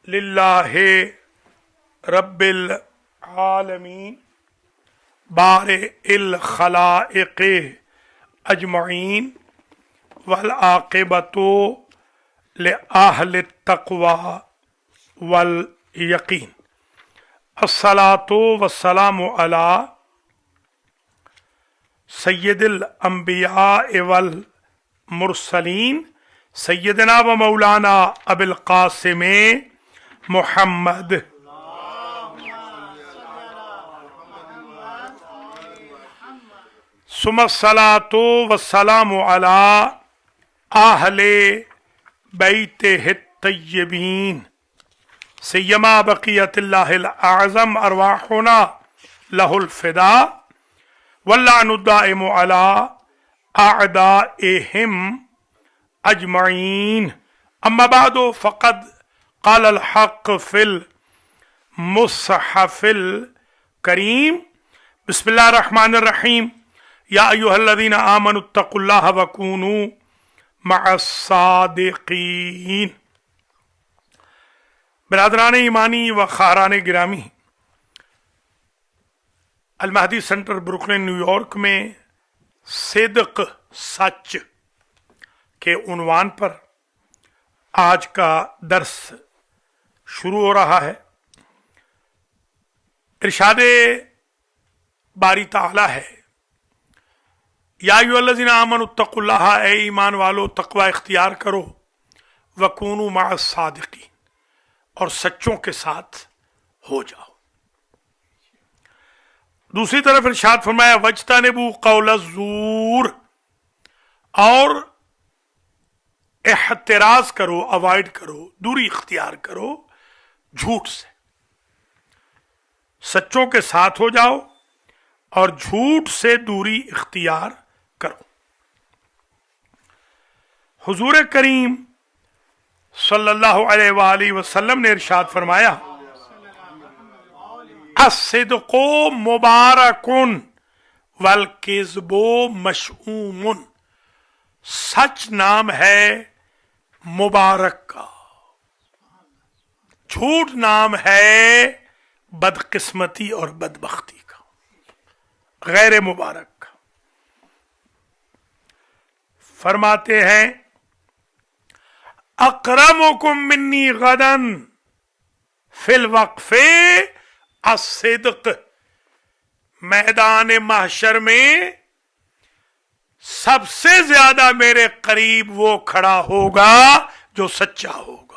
लिल्लाहि रब्बिल आलमीन बारिइल खलाइक़ अजमईन वल आक़िबतु लिअहलित तक़वा वल यकीन। अस्सलातु वस्सलामु अला सय्यदिल अंबिया वल मुरसलीन सय्यदना व मौलाना अबिल कासिम मुहम्मद सुमस्सलातु वस्सलामु अला आहले बैतिहित तय्यबीन सय्यमा बक़ियतिल्लाहिल आज़म अरवाहुना लहुल फ़िदा वल्लानुद्दाइमु अला अअदाइहिम अजमईन। अम्मा बादो फ़क़द क़ालल हक़्क़ फ़िल मुस्हफ़िल करीम बिस्मिल्लाहिर रहमानिर रहीम या अय्युहल्लज़ीना आमनुत्तक़ुल्लाह वकूनू मअस्सादिक़ीन। बिरादरान ईमानी व खारान गिरामी, अल महदी सेंटर ब्रुकलिन न्यूयॉर्क में सिद्क़ सच के उन्वान पर आज का दर्स शुरू हो रहा है। इरशादे बारी ताला है, या अय्युहल्लज़ीना आमनुत्तक़ुल्लाह, ऐ ईमान वालो तक़वा इख्तियार करो, वकूनू मअस्सादिक़ीन, और सच्चों के साथ हो जाओ। दूसरी तरफ इरशाद फरमाया वज्तनिबू क़ौल ज़ूर, और एहतिराज करो, अवॉइड करो, दूरी इख्तियार करो झूठ से। सच्चों के साथ हो जाओ और झूठ से दूरी इख्तियार करो। हुजूर करीम सल्लल्लाहु अलैहि वसल्लम ने इरशाद फरमाया अस्सिद्क़ु मुबारकुन वल किज़्बु मशऊमुन, सच नाम है मुबारक का, झूठ नाम है बदकिस्मती और बदबख्ती का, गैर मुबारक का। फरमाते हैं अक़रमुकुम मिन्नी गदन फिल वक़फ़े अस्सिद्क़, मैदान महशर में सबसे ज्यादा मेरे करीब वो खड़ा होगा जो सच्चा होगा।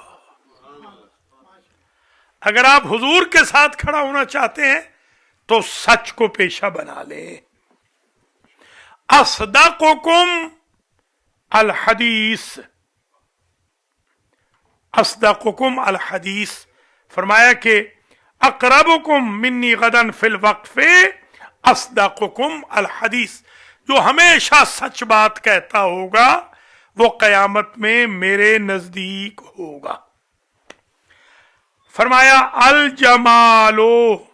अगर आप हुजूर के साथ खड़ा होना चाहते हैं तो सच को पेशा बना लें। अस्दक़ुकुम अल हदीस, अस्दक़ुकुम अल हदीस, फरमाया कि अक़रबुकुम मिन्नी गदन फिल वक़फ़े अस्दक़ुकुम अल हदीस, जो हमेशा सच बात कहता होगा वो कयामत में मेरे नजदीक होगा। फरमाया अल जमालो,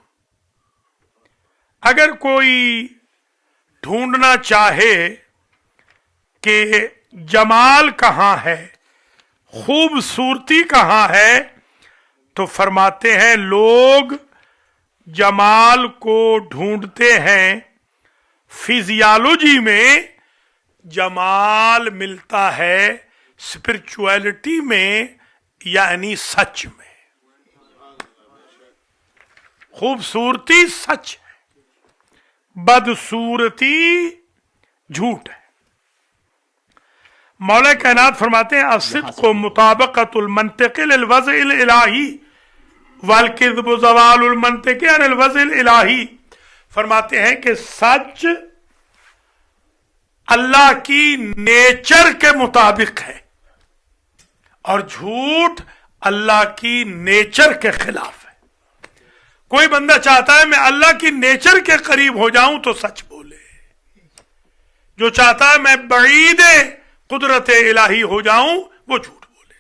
अगर कोई ढूंढना चाहे कि जमाल कहां है, खूबसूरती कहां है, तो फरमाते हैं लोग जमाल को ढूंढते हैं, फिजियोलॉजी में जमाल मिलता है स्पिरिचुअलिटी में, यानी सच में। खूबसूरती सच है, बदसूरती झूठ है। मौला कायनात फरमाते हैं अस्सिद्क़ु मुताबक़तुल मंतिक़ि लिल वज़्इल इलाही वल किज़्बु ज़वालुल मंतिक़ि अनिल वज़्इल इलाही। फरमाते हैं कि सच अल्लाह की नेचर के मुताबिक है और झूठ अल्लाह की नेचर के खिलाफ है। कोई बंदा चाहता है मैं अल्लाह की नेचर के करीब हो जाऊं तो सच बोले, जो चाहता है मैं बईद कुदरत इलाही हो जाऊं वो झूठ बोले।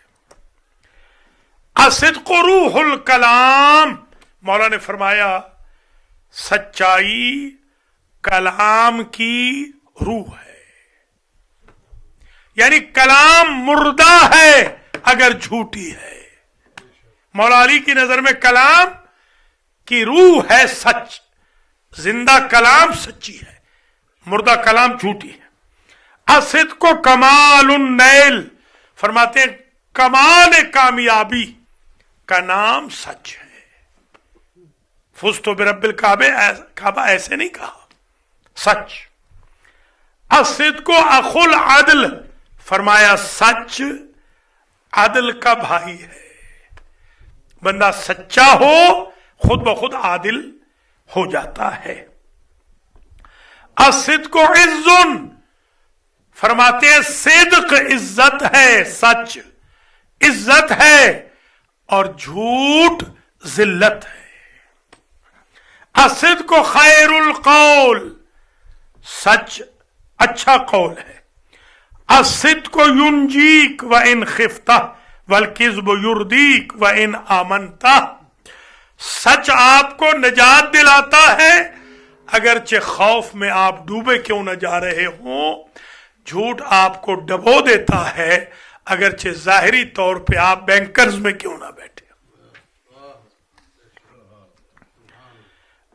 अस्सिद्क़ु रूहुल कलाम, मौला ने फरमाया सच्चाई कलाम की रूह है, यानी कलाम मुर्दा है अगर झूठी है। मौला अली की नजर में कलाम की रूह है सच, जिंदा कलाम सच्ची है, मुर्दा कलाम झूठी है। असिद को कमालुन नैल, फरमाते हैं कमाल कामयाबी का नाम सच है। फुस्तो बिरब्बिल काबा ऐसे नहीं कहा, सच। असिद को अखुल आदिल, फरमाया सच आदिल का भाई है। बंदा सच्चा हो खुद ब खुद आदिल हो जाता है। असिद को इज्जुन, फरमाते हैं सिद्क इज्जत है, सच इज्जत है और झूठ जिल्लत है। असिद को खैरुल कौल, सच अच्छा कौल है। असिद को युंजीक व इन खिफ्ता वल किज़्ब युर्दीक व इन आमनता, सच आपको निजात दिलाता है अगरचे खौफ में आप डूबे क्यों न जा रहे हो। झूठ आपको डबो देता है अगरचे जाहिरी तौर पे आप बैंकर्स में क्यों ना बैठे।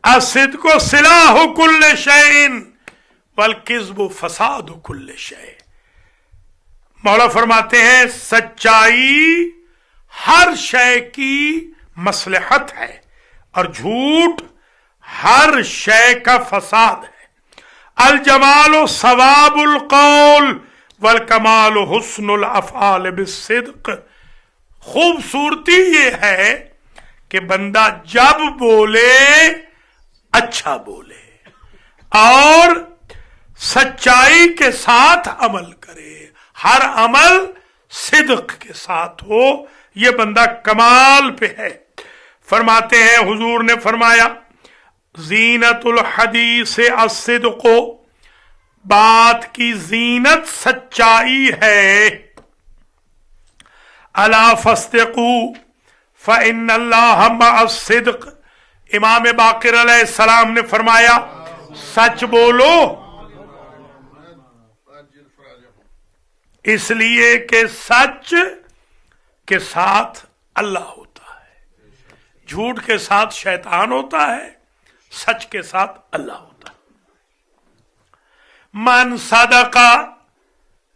असिद को सिलाहु कुल्ले शैइन वल किज़्ब फसादु कुल्ले शै। मौला फरमाते हैं सच्चाई हर शय की मसलहत है और झूठ हर शय का फसाद है। अल जमाल सवाबुल कौल वल कमाल हुस्नुल अफ़आल बिस्सिद्क, खूबसूरती ये है कि बंदा जब बोले अच्छा बोले और सच्चाई के साथ अमल करे, हर अमल सिद्क के साथ हो, ये बंदा कमाल पे है। फरमाते हैं हुजूर ने फरमाया जीनतुल हदीस अस्सिद्को, बात की जीनत सच्चाई है। अला फस्तकू फ़इन्नल्लाह मअस्सिद्क, इमाम बाकिर अलैहिस्सलाम ने फरमाया सच बोलो इसलिए कि सच के साथ अल्लाह होता है, झूठ के साथ शैतान होता है, सच के साथ अल्लाह होता है। मन सदका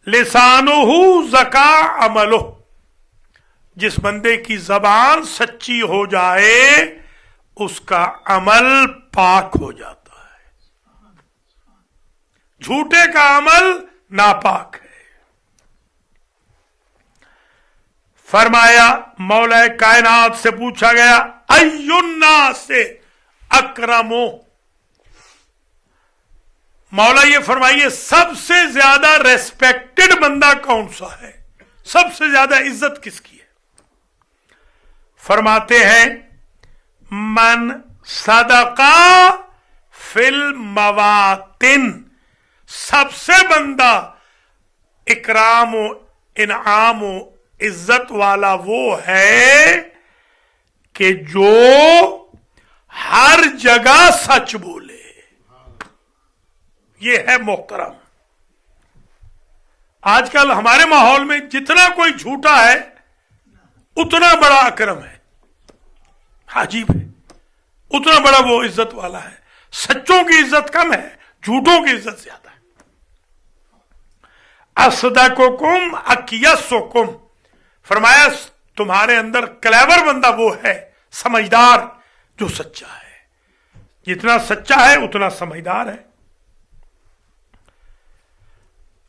लिसानुहु ज़का अमलो, जिस बंदे की जबान सच्ची हो जाए उसका अमल पाक हो जाता है, झूठे का अमल नापाक है। फरमाया मौला कायनात से पूछा गया अय्युन्ना से अकरमो, मौला ये फरमाइए सबसे ज्यादा रेस्पेक्टेड बंदा कौन सा है, सबसे ज्यादा इज्जत किसकी है। फरमाते हैं मन सदका फिल मवातिन, सबसे बंदा इकराम इनाम इज्जत वाला वो है कि जो हर जगह सच बोले, ये है मोहतरम। आजकल हमारे माहौल में जितना कोई झूठा है उतना बड़ा अकरम है, अजीब है, उतना बड़ा वो इज्जत वाला है। सच्चों की इज्जत कम है, झूठों की इज्जत ज्यादा है। असदकुकुम अकियसुकुम, फरमाया तुम्हारे अंदर क्लेवर बंदा वो है, समझदार जो सच्चा है, जितना सच्चा है उतना समझदार है।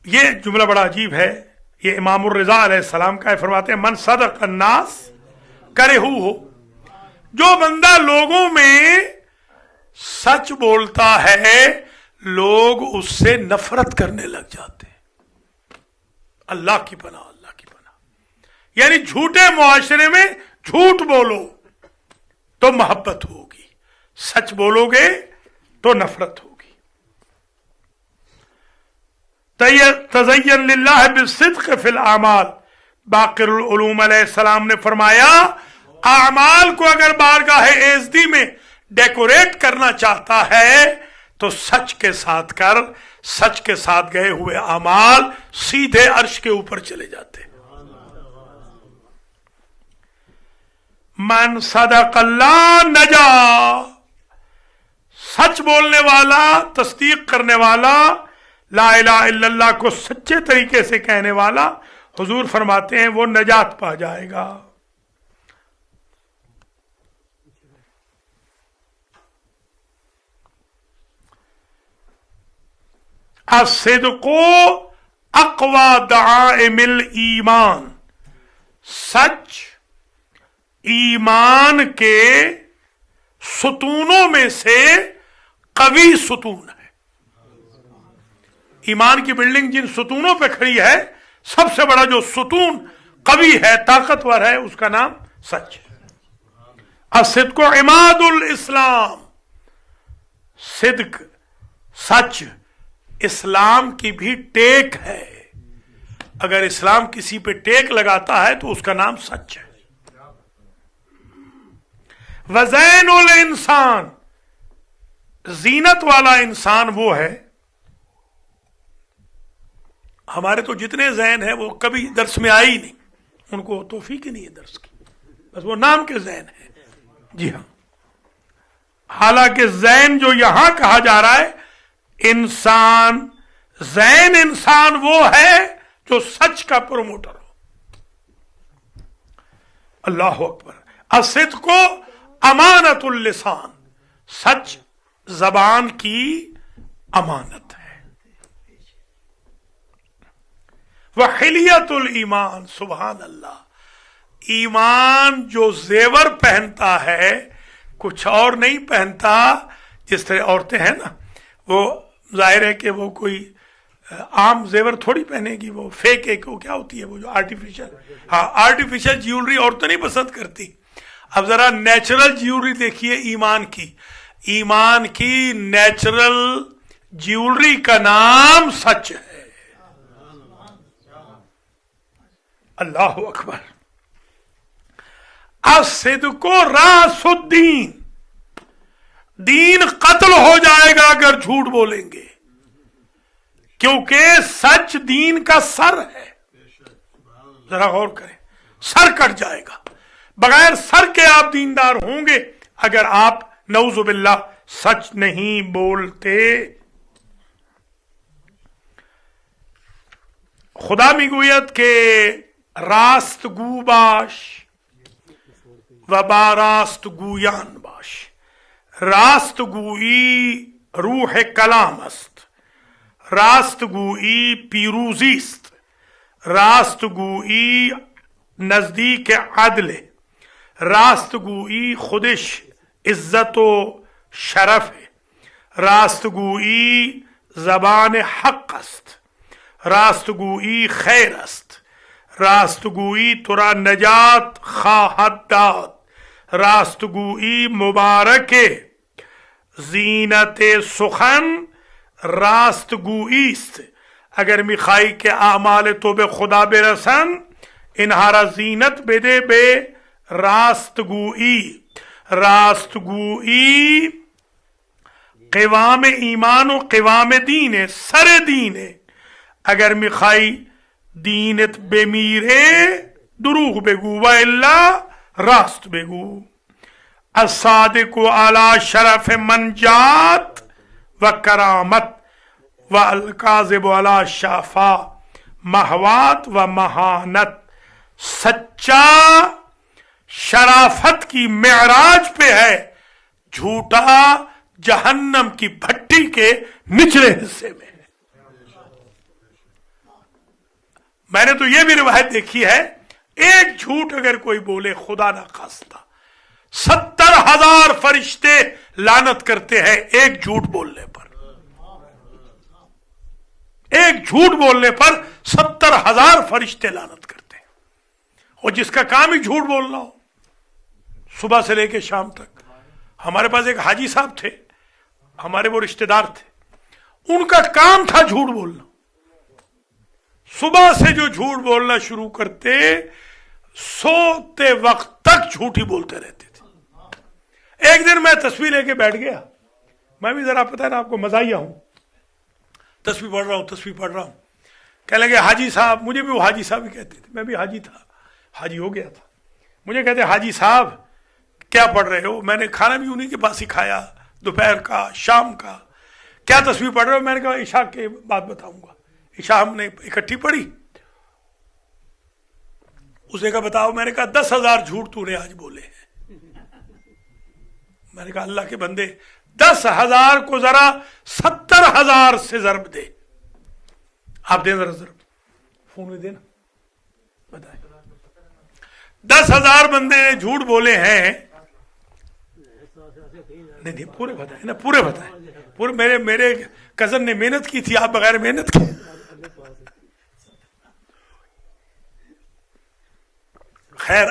ये जुमला बड़ा अजीब है, ये इमामुर रिजा अलैहिस्सलाम का है। फरमाते हैं मन सदक अन्नास करेहू हो, जो बंदा लोगों में सच बोलता है लोग उससे नफरत करने लग जाते हैं। अल्लाह की पनाह, अल्लाह की पनाह। यानी झूठे मुआशरे में झूठ बोलो तो मोहब्बत होगी, सच बोलोगे तो नफरत होगी। तज़य्यन लिल्लाह बिस्सिद्क़ फिल आमाल, बाक़िरुल उलूम अलैहिस्सलाम ने फरमाया आमाल को अगर बारगाह एज़दी में डेकोरेट करना चाहता है तो सच के साथ कर, सच के साथ गए हुए आमाल सीधे अर्श के ऊपर चले जाते। मन सदक़ल्लाह नजा, सच बोलने वाला, तस्दीक करने वाला, ला इलाहा इल्लल्लाह को सच्चे तरीके से कहने वाला, हुजूर फरमाते हैं वो नजात पा जाएगा। अस्सिद्क़ु अक़वा दआइमिल ईमान, सच ईमान के सुतूनों में से कवी सुतून है। ईमान की बिल्डिंग जिन सुतूनों पे खड़ी है, सबसे बड़ा जो सुतून कवी है, ताकतवर है, उसका नाम सच है। अस्सिद्क़ु इमादुल इस्लाम, सिद्क सच इस्लाम की भी टेक है। अगर इस्लाम किसी पे टेक लगाता है तो उसका नाम सच है। वज़ैनुल इंसान, जीनत वाला इंसान वो है, हमारे तो जितने जैन है वो कभी दर्स में आई नहीं, उनको तौफीक ही नहीं है दर्स की, बस वो नाम के जैन है। जी हाँ, हालांकि जैन जो यहां कहा जा रहा है, इंसान, जैन इंसान वो है जो सच का प्रमोटर हो। अल्लाह अकबर। अस्सिद्क़ु अमानतुल लिसान, सच जबान की अमानत है। वह हिलियतुल ईमान, सुभान अल्लाह, ईमान जो जेवर पहनता है कुछ और नहीं पहनता। जिस तरह औरतें हैं ना, वो जाहिर है कि वो कोई आम जेवर थोड़ी पहनेगी, वो फेक एक वो क्या होती है, वो जो आर्टिफिशियल, हाँ आर्टिफिशियल ज्वेलरी औरतें नहीं पसंद करती। अब जरा नेचुरल ज्वेलरी देखिए ईमान की, ईमान की नेचुरल ज्वेलरी का नाम सच है। अल्लाह अकबर। अस्सिद्क़ु रासुद्दीन, दीन कत्ल हो जाएगा अगर झूठ बोलेंगे, क्योंकि सच दीन का सर है। जरा गौर करें, सर कट जाएगा। बगैर सर के आप दीनदार होंगे अगर आप नऊजुबिल्लाह सच नहीं बोलते। खुदा मिगोयत के रास्त गू बाश व बारास्त गुयान बाश, रास्त गुई रूह कलाम است، راست گویی پیروزی است، راست گویی نزدیک عدل، راست گویی خودش عزت و شرف ہے، راست گویی زبان حق است، راست گویی خیر است، راست گویی تو را نجات خواهد داد، راست گویی مبارک، زینت سخن راست گویی است. اگر میخوای که اعمال تو به خدا برسن، اینها را زینت بده به راستگویی. راستگویی قوام ایمان و قوام دینه، سر دینه. اگر میخوای دینت بمیره دروغ بگو و الا راست بگو. الصادق علی شرف منجات و کرامت و الکاذب علی شفا محوات و مہانت. سچا شرافت کی معراج پہ ہے، جھوٹا جہنم کی بھٹی کے نچلے حصے میں ہے. میں نے تو یہ بھی روایت دیکھی ہے، ایک جھوٹ اگر کوئی بولے خدا نہ خواستہ 70,000 فرشتے لعنت کرتے ہیں ایک جھوٹ بولنے پر. ایک جھوٹ بولنے پر 70,000 فرشتے لعنت کرتے ہیں. اور جس کا کام ہی جھوٹ بولنا ہو صبح سے لے کے شام تک. ہمارے پاس ایک حاجی صاحب تھے، ہمارے وہ رشتہ دار تھے، ان کا کام تھا جھوٹ بولنا. صبح سے جو جھوٹ بولنا شروع کرتے، سوتے وقت تک جھوٹ ہی بولتے رہتے تھے. ایک دن میں تسبیح لے کے بیٹھ گیا، میں بھی ذرا پتہ ہے نا آپ کو مزاحیہ ہوں، تسبیح پڑھ رہا ہوں. کہنے لگے حاجی صاحب، مجھے بھی وہ حاجی صاحب ہی کہتے تھے، میں بھی حاجی تھا، حاجی ہو گیا تھا. مجھے کہتے حاجی صاحب क्या पढ़ रहे हो? मैंने खाना भी उन्हीं के पास ही खाया, दोपहर का, शाम का। क्या तस्वीर पढ़ रहे हो? मैंने कहा ईशा के बाद बताऊंगा। ईशा हमने इकट्ठी पढ़ी। उसने कहा बताओ। मैंने कहा 10,000 झूठ तूने आज बोले हैं। मैंने कहा अल्लाह के बंदे, 10,000 को जरा 70,000 से जरब दे। आप दे जरा जरब, फोन में देना, बताए। 10,000 बंदे ने झूठ बोले हैं। नहीं पूरे बताए ना, पूरे बताए। पूरे मेरे कजन ने मेहनत की थी, आप बगैर मेहनत के। खैर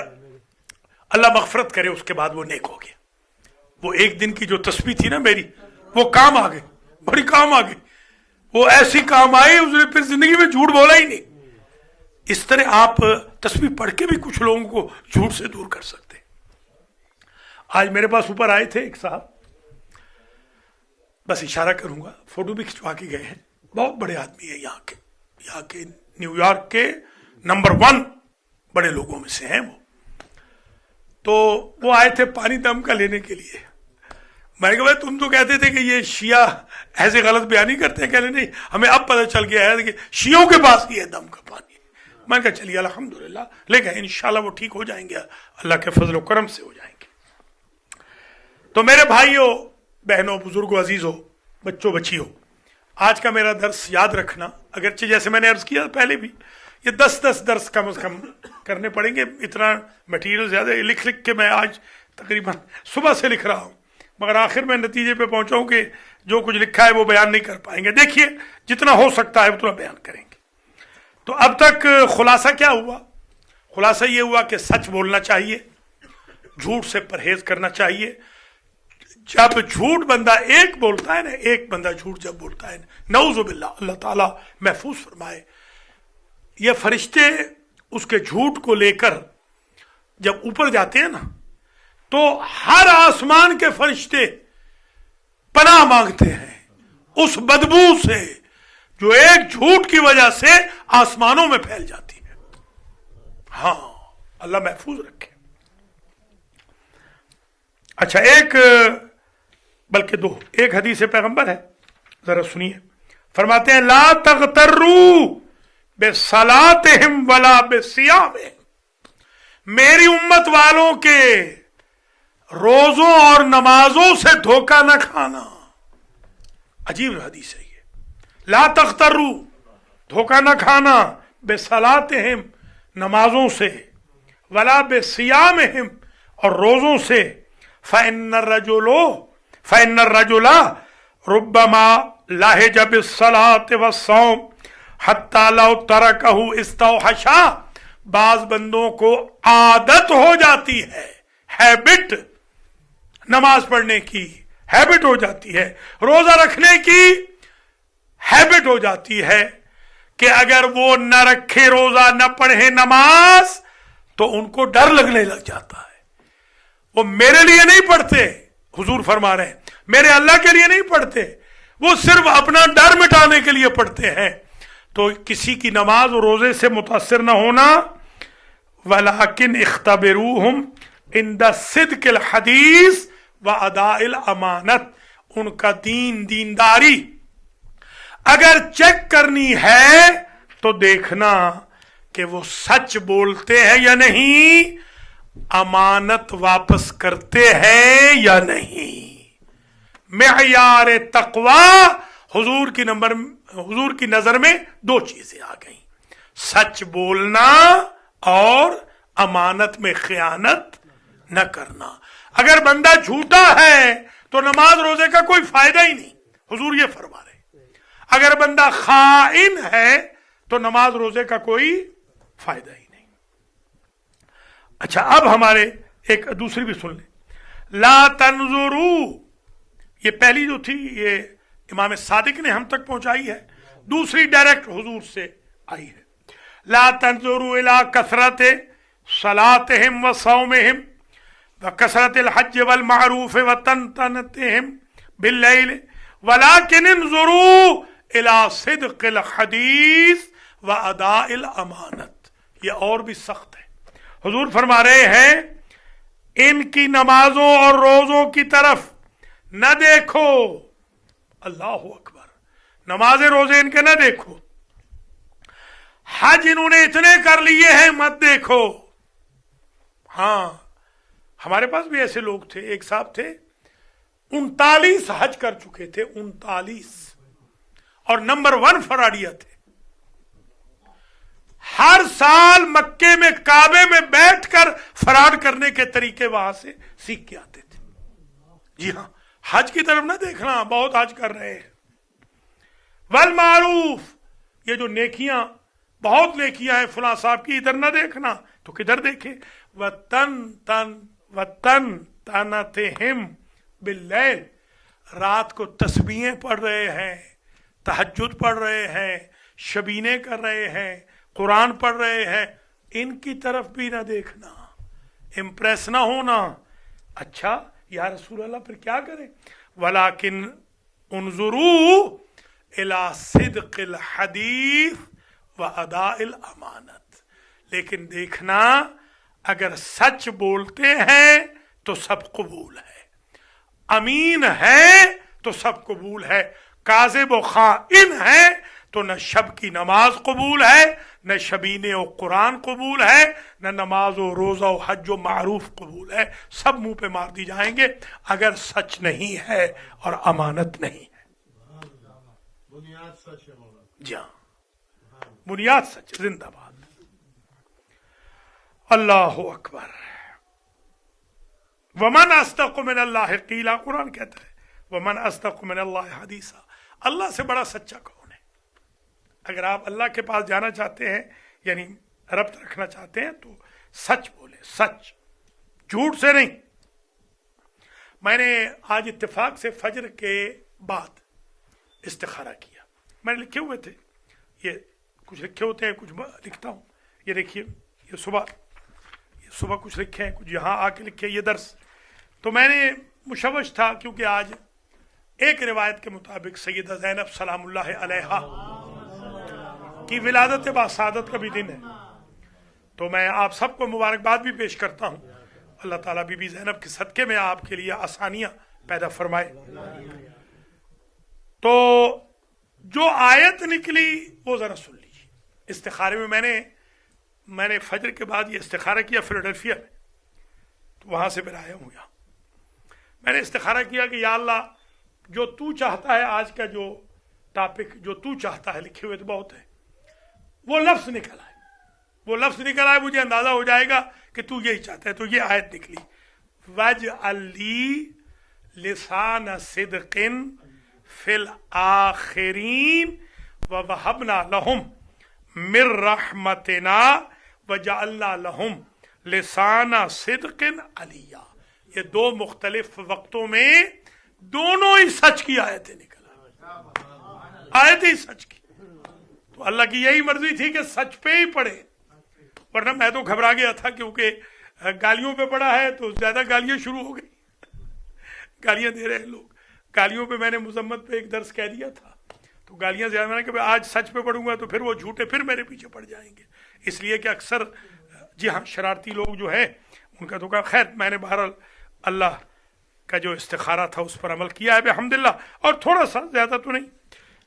अल्लाह मगफरत करे, उसके बाद वो नेक हो गया। वो एक दिन की जो तस्बीह थी ना मेरी, वो काम आ गई, बड़ी काम आ गई। वो ऐसी काम आई, उसने फिर जिंदगी में झूठ बोला ही नहीं। इस तरह आप तस्बीह पढ़ के भी कुछ लोगों को झूठ से दूर कर सकते। आज मेरे पास ऊपर आए थे एक साहब, बस इशारा करूंगा, फोटो भी खिंचवा के गए हैं। बहुत बड़े आदमी है, यहाँ के न्यूयॉर्क के नंबर 1 बड़े लोगों में से हैं वो। तो वो आए थे पानी दम का लेने के लिए। मैंने कहा भाई तुम तो कहते थे कि ये शिया ऐसे गलत बयानी करते हैं। कहने नहीं, हमें अब पता चल गया है कि शियों के पास ही है दम का पानी। मैंने कहा चलिए अल्हम्दुलिल्लाह, लेकिन इंशाल्लाह वो ठीक हो जाएंगे, अल्लाह के फजल व करम से हो जाएंगे। तो मेरे भाइयों, बहनों, बुजुर्गों, अजीजों, बच्चों, बच्चियों, आज का मेरा दर्स याद रखना। अगरचे जैसे मैंने अर्ज किया पहले भी, ये 10-10 दर्स कम से कम करने पड़ेंगे। इतना मटेरियल ज्यादा लिख के मैं आज तकरीबन सुबह से लिख रहा हूं, मगर आखिर में नतीजे पे पहुंचा हूं कि जो कुछ लिखा है वो बयान नहीं कर पाएंगे। देखिए जितना हो सकता है उतना बयान करेंगे। तो अब तक खुलासा क्या हुआ? खुलासा ये हुआ कि सच बोलना चाहिए, झूठ से परहेज करना चाहिए। जब झूठ बंदा एक बोलता है ना, एक बंदा झूठ जब बोलता है, नऊजुबिल्लाह, अल्लाह ताला महफूज फरमाए, ये फरिश्ते उसके झूठ को लेकर जब ऊपर जाते हैं ना, तो हर आसमान के फरिश्ते पनाह मांगते हैं उस बदबू से जो एक झूठ की वजह से आसमानों में फैल जाती है। हाँ, अल्लाह महफूज रखे। अच्छा, बल्कि 2 एक हदीस पैगंबर है, जरा सुनिए। फरमाते हैं ला तगतर्रू बेसलातिहिम वला बेसियामिहिम, मेरी उम्मत वालों के रोजों और नमाजों से धोखा न खाना। अजीब हदीस है ये। ला तगतर्रू, धोखा न खाना, बेसलातिहिम, नमाजों से, वला बेसियामिहिम, और रोजों से। फ़इन्न रजुला रुब्बमा लाहिज बिस्सलाति वस्सौम हत्ता लौ तरकहु इस्तौहशा, बाज बंदों को आदत हो जाती है, हैबिट, नमाज पढ़ने की हैबिट हो जाती है, रोजा रखने की हैबिट हो जाती है कि अगर वो न रखे रोजा, न पढ़े नमाज, तो उनको डर लगने लग जाता है। वो मेरे लिए नहीं पढ़ते, हुजूर फरमा रहे हैं, मेरे अल्लाह के लिए नहीं पढ़ते, वो सिर्फ अपना डर मिटाने के लिए पढ़ते हैं। तो किसी की नमाज और रोजे से मुतासिर न होना। वलाकिन इख्तबिरूहुम इंदा सिद्किल हदीस व अदाइल अमानत, उनका दीनदारी अगर चेक करनी है तो देखना कि वो सच बोलते हैं या नहीं, अमानत वापस करते हैं या नहीं। मेयार तकवा, हुजूर की नजर में 2 चीजें आ गई, सच बोलना और अमानत में खयानत न करना। अगर बंदा झूठा है तो नमाज रोजे का कोई फायदा ही नहीं, हुजूर ये फरमा रहे। अगर बंदा खाइन है तो नमाज रोजे का कोई फायदा ही नहीं। अच्छा, अब हमारे एक दूसरी भी सुन ले। ला तंजुरू, ये पहली जो थी ये इमाम सादिक ने हम तक पहुंचाई है, दूसरी डायरेक्ट हुजूर से आई है। ला तंजुरू इला कसरत सलातिहिम व सौमिहिम व कसरतिल हज वल मारूफ व तनतनतिहिम बिल्लैल वलाकिन इंजुरू इला सिद्किल हदीस व अदाइल अमानत। ये और भी सख्त है। हुजूर फरमा रहे हैं इनकी नमाजों और रोजों की तरफ न देखो। अल्लाह अकबर, नमाजे रोजे इनके न देखो। हज इन्होंने इतने कर लिए हैं मत देखो। हां, हमारे पास भी ऐसे लोग थे, एक साहब थे 39 हज कर चुके थे, 39, और नंबर 1 फराडिया थे। हर साल मक्के में काबे में बैठकर फराड करने के तरीके वहां से सीख के आते थे। जी हां, हज की तरफ ना देखना, बहुत हज कर रहे हैं। वल मारूफ, ये जो नेकियां, बहुत नेकियां हैं फलां साहब की, इधर ना देखना तो किधर देखे। वतन तनतहिम बिल्लैल, रात को तस्बीहें पढ़ रहे हैं, तहज्जुद पढ़ रहे हैं, शबीने कर रहे हैं, कुरान पढ़ रहे हैं, इनकी तरफ भी ना देखना, इम्प्रेस ना होना। अच्छा या रसूल अल्लाह, फिर क्या करें? वलाकिन उन्जुरू इला सिद्क़िल हदीस व अदाइल अमानत, लेकिन देखना अगर सच बोलते हैं तो सब कबूल है, अमीन है तो सब कबूल है, काज़िब व खाइन है तो न शब की नमाज कबूल है, न शबीने और कुरान कबूल है, न नमाज और रोजा और हज और मारूफ कबूल है, सब मुंह पे मार दी जाएंगे अगर सच नहीं है और अमानत नहीं है। बुनियाद सच है मौला। जी हाँ, बुनियाद सच। जिंदाबाद। अल्लाह अकबर। वमन अस्दक़ु मिनल्लाहि क़ीला, कुरान कहता है वमन अस्दक़ु मिनल्लाहि हदीसा, अल्लाह से बड़ा सच्चा कौन है? अगर आप अल्लाह के पास जाना चाहते हैं, यानी रब्त रखना चाहते हैं, तो सच बोले, सच, झूठ से नहीं। मैंने आज इत्तेफाक से फजर के बाद इस्तिखारा किया। मैंने लिखे हुए थे, ये कुछ लिखे होते हैं, कुछ लिखता हूँ। ये देखिए, ये सुबह कुछ लिखे हैं, कुछ यहाँ आके लिखे, ये दर्स। तो मैंने मुशवश था क्योंकि आज एक रिवायत के मुताबिक सैयदा ज़ैनब सलामुल्लाह अलैहा की विलादत बासादत का भी दिन है, तो मैं आप सबको मुबारकबाद भी पेश करता हूँ। अल्लाह ताला बीबी ज़ैनब के सदके में आपके लिए आसानियाँ पैदा फरमाए। तो जो आयत निकली वो जरा सुन लीजिए। इस्तिखारे में मैंने फजर के बाद ये इस्तिखारा किया फिलाडेल्फिया में, तो वहां से फिर आया हूं यहाँ। मैंने इस्तिखारा किया कि या अल्लाह, जो तू चाहता है, आज का जो टॉपिक जो तू चाहता है, लिखे हुए तो बहुत है, वो लफ्ज निकल आए, मुझे अंदाजा हो जाएगा कि तू यही चाहता है। तो ये आयत निकली, वज अली लिसान सिद्किन फिल आखिरीन व वहबना लहुम मिर रहमतिना व जअलना लहुम लिसाना सिद्किन अलिया। ये दो मुख्तलिफ वक्तों में दोनों ही सच की आयतें निकल, आयत ही सच की। तो अल्लाह की यही मर्जी थी कि सच पे ही पढ़े, वरना मैं तो घबरा गया था, क्योंकि गालियों पे पड़ा है तो ज्यादा गालियां शुरू हो गई, गालियां दे रहे हैं लोग। गालियों पे मैंने मुजम्मत पे एक दर्स कह दिया था, तो गालियां ज्यादा, मैंने कहा आज सच पे पढ़ूंगा तो फिर वो झूठे फिर मेरे पीछे पड़ जाएंगे, इसलिए कि अक्सर जी हाँ शरारती लोग जो है उनका तो का। खैर, मैंने बहरहाल अल्लाह का जो इस्तिखारा था उस पर अमल किया है अल्हम्दुलिल्लाह, और थोड़ा सा, ज्यादा तो नहीं,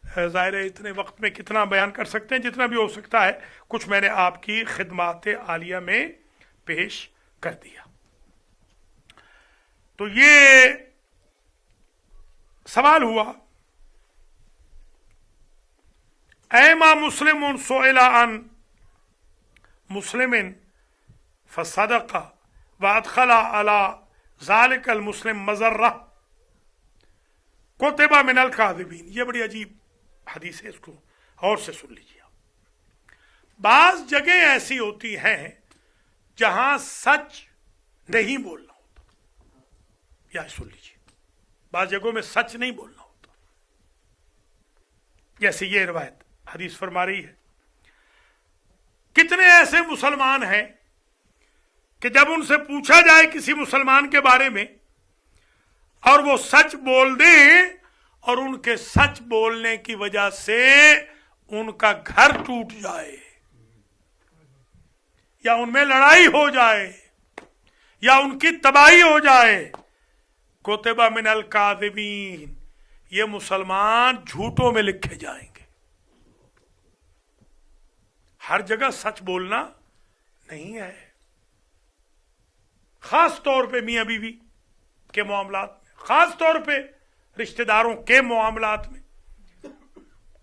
ज़ाहिर है इतने वक्त में कितना बयान कर सकते हैं, जितना भी हो सकता है कुछ मैंने आपकी खिदमात आलिया में पेश कर दिया। तो ये सवाल हुआ, ऐमा मुस्लिम सोइला अन मुस्लिमिन फसदका व अदखला अला ज़ालिकल मुस्लिम मज़र्रा कुतिबा मिनल काज़िबीन। ये बड़ी अजीब हदीस है, इसको और से सुन लीजिए। बाज जगह ऐसी होती हैं जहां सच नहीं बोलना होता, या सुन लीजिए, बाज जगहों में सच नहीं बोलना होता। जैसे ये रिवायत हदीस फरमा रही है, कितने ऐसे मुसलमान हैं कि जब उनसे पूछा जाए किसी मुसलमान के बारे में और वो सच बोल दें, और उनके सच बोलने की वजह से उनका घर टूट जाए, या उनमें लड़ाई हो जाए, या उनकी तबाही हो जाए। कुतिबा मिनल काज़िबीन, ये मुसलमान झूठों में लिखे जाएंगे। हर जगह सच बोलना नहीं है, खास तौर पे मियां बीवी के मामलात में, खास तौर पे रिश्तेदारों के मामलात में।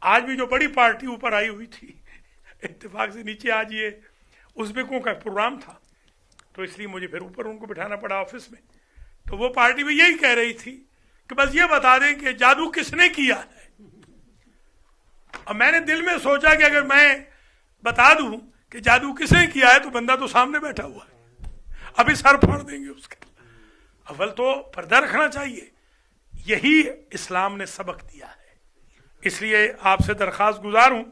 आज भी जो बड़ी पार्टी ऊपर आई हुई थी, इत्तेफाक से नीचे आज ये उज़्बेकों का प्रोग्राम था, तो इसलिए मुझे फिर ऊपर उनको बिठाना पड़ा ऑफिस में। तो वो पार्टी में यही कह रही थी कि बस ये बता दें कि जादू किसने किया है। अब मैंने दिल में सोचा कि अगर मैं बता दूं कि जादू किसने किया है तो बंदा तो सामने बैठा हुआ है, अभी सर फाड़ देंगे उसका। अव्वल तो पर्दा रखना चाहिए, यही इस्लाम ने सबक दिया है। इसलिए आपसे दरख्वास्त गुजार हूं